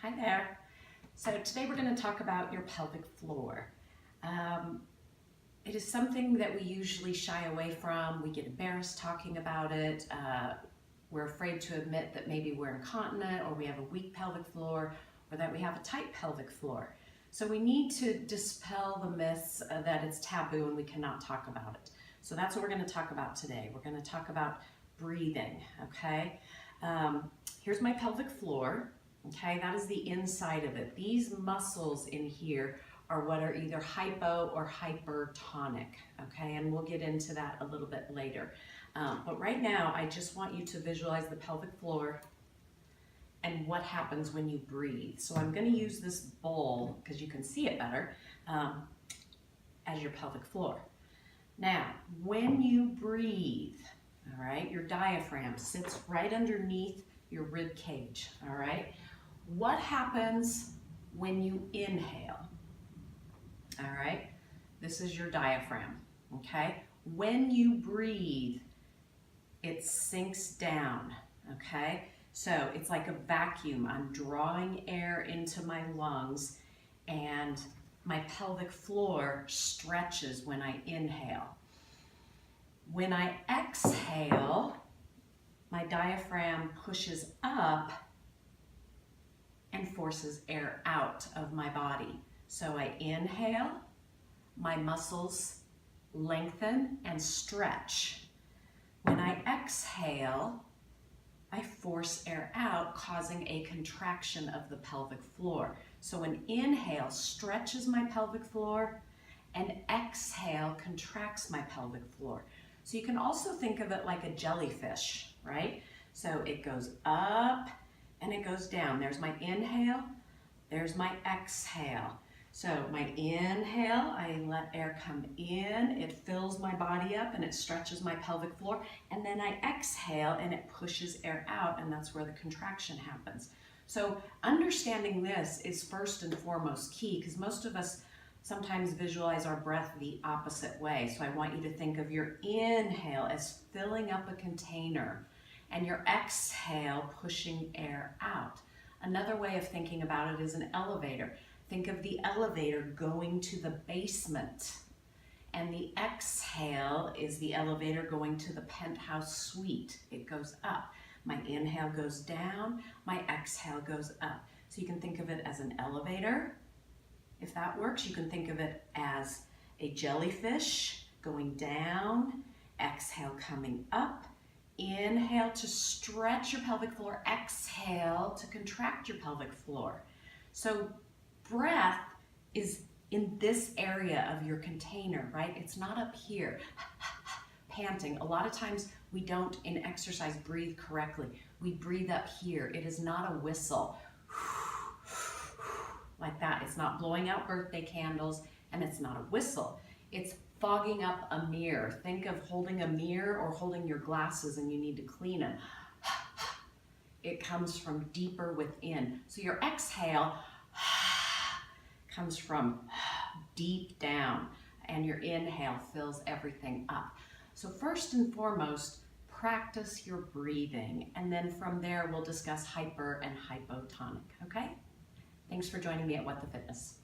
Hi there. So today we're going to talk about your pelvic floor. It is something that we usually shy away from. We get embarrassed talking about it. We're afraid to admit that maybe we're incontinent or we have a weak pelvic floor or that we have a tight pelvic floor. So we need to dispel the myths that it's taboo and we cannot talk about it. So that's what we're going to talk about today. We're going to talk about breathing, okay? Here's my pelvic floor. Okay, that is the inside of it. These muscles in here are what are either hypo or hypertonic, okay? And we'll get into that a little bit later. But right now, I just want you to visualize the pelvic floor and what happens when you breathe. So I'm gonna use this bowl, because you can see it better, as your pelvic floor. Now, when you breathe, all right, your diaphragm sits right underneath your rib cage, all right? What happens when you inhale? All right, this is your diaphragm, okay? When you breathe, it sinks down, okay? So it's like a vacuum. I'm drawing air into my lungs and my pelvic floor stretches when I inhale. When I exhale, my diaphragm pushes up and forces air out of my body. So I inhale, my muscles lengthen and stretch. When I exhale, I force air out, causing a contraction of the pelvic floor. So an inhale stretches my pelvic floor, and exhale contracts my pelvic floor. So you can also think of it like a jellyfish, right? So it goes up and it goes down. There's my inhale, there's my exhale. So my inhale, I let air come in, it fills my body up and it stretches my pelvic floor, and then I exhale and it pushes air out, and that's where the contraction happens. So understanding this is first and foremost key, because most of us sometimes visualize our breath the opposite way. So I want you to think of your inhale as filling up a container and your exhale pushing air out. Another way of thinking about it is an elevator. Think of the elevator going to the basement, and the exhale is the elevator going to the penthouse suite. It goes up. My inhale goes down, my exhale goes up. So you can think of it as an elevator. If that works, you can think of it as a jellyfish going down, exhale coming up, inhale to stretch your pelvic floor, exhale to contract your pelvic floor. So breath is in this area of your container, right? It's not up here, panting. A lot of times we don't, in exercise, breathe correctly. We breathe up here. It is not a whistle. Like that. It's not blowing out birthday candles, and it's not a whistle. It's fogging up a mirror. Think of holding a mirror or holding your glasses and you need to clean them. It comes from deeper within. So your exhale comes from deep down, and your inhale fills everything up. So first and foremost, practice your breathing, and then from there we'll discuss hyper and hypotonic, okay? Thanks for joining me at What the Fitness.